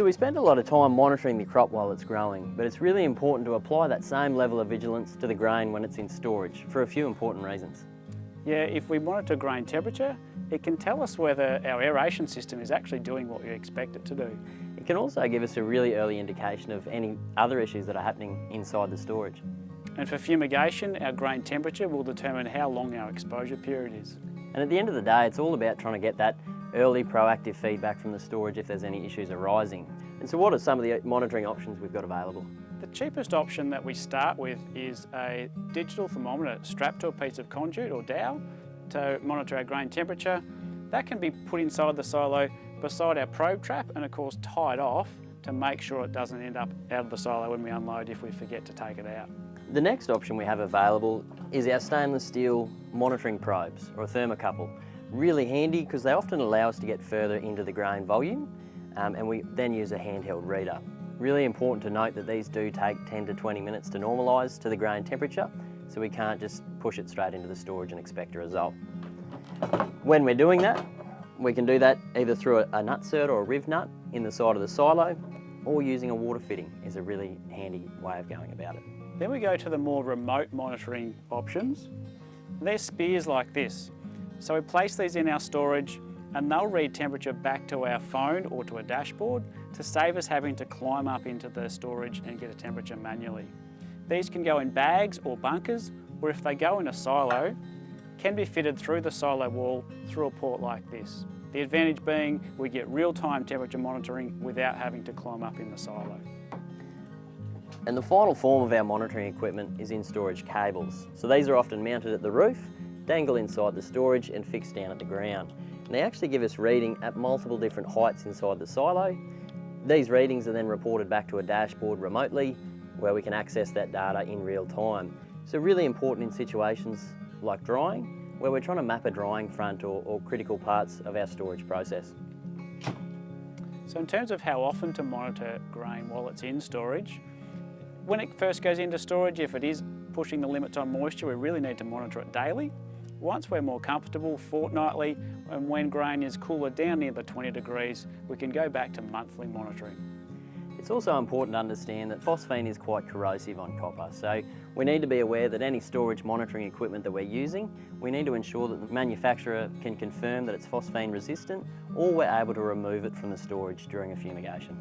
we spend a lot of time monitoring the crop while it's growing, but it's really important to apply that same level of vigilance to the grain when it's in storage for a few important reasons. Yeah, if we monitor grain temperature, it can tell us whether our aeration system is actually doing what we expect it to do. It can also give us a really early indication of any other issues that are happening inside the storage. And for fumigation, our grain temperature will determine how long our exposure period is. And at the end of the day, it's all about trying to get that early proactive feedback from the storage if there's any issues arising. And so what are some of the monitoring options we've got available? The cheapest option that we start with is a digital thermometer strapped to a piece of conduit or dowel to monitor our grain temperature. That can be put inside the silo beside our probe trap and of course tied off to make sure it doesn't end up out of the silo when we unload if we forget to take it out. The next option we have available is our stainless steel monitoring probes, or a thermocouple. Really handy because they often allow us to get further into the grain volume, and we then use a handheld reader. Really important to note that these do take 10 to 20 minutes to normalise to the grain temperature, so we can't just push it straight into the storage and expect a result. When we're doing that, we can do that either through a nutsert or a riv nut in the side of the silo, or using a water fitting is a really handy way of going about it. Then we go to the more remote monitoring options. They're spears like this. So we place these in our storage and they'll read temperature back to our phone or to a dashboard to save us having to climb up into the storage and get a temperature manually. These can go in bags or bunkers, or if they go in a silo, can be fitted through the silo wall through a port like this. The advantage being we get real-time temperature monitoring without having to climb up in the silo. And the final form of our monitoring equipment is in storage cables. So these are often mounted at the roof, dangle inside the storage and fixed down at the ground. And they actually give us reading at multiple different heights inside the silo. These readings are then reported back to a dashboard remotely where we can access that data in real time. So really important in situations like drying, where we're trying to map a drying front or critical parts of our storage process. So in terms of how often to monitor grain while it's in storage, when it first goes into storage, if it is pushing the limits on moisture, we really need to monitor it daily. Once we're more comfortable, fortnightly, and when grain is cooler down near the 20 degrees, we can go back to monthly monitoring. It's also important to understand that phosphine is quite corrosive on copper, so we need to be aware that any storage monitoring equipment that we're using, we need to ensure that the manufacturer can confirm that it's phosphine resistant, or we're able to remove it from the storage during a fumigation.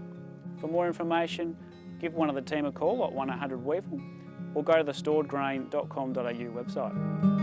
For more information, give one of the team a call at 1-800-WEEVIL or go to the storedgrain.com.au website.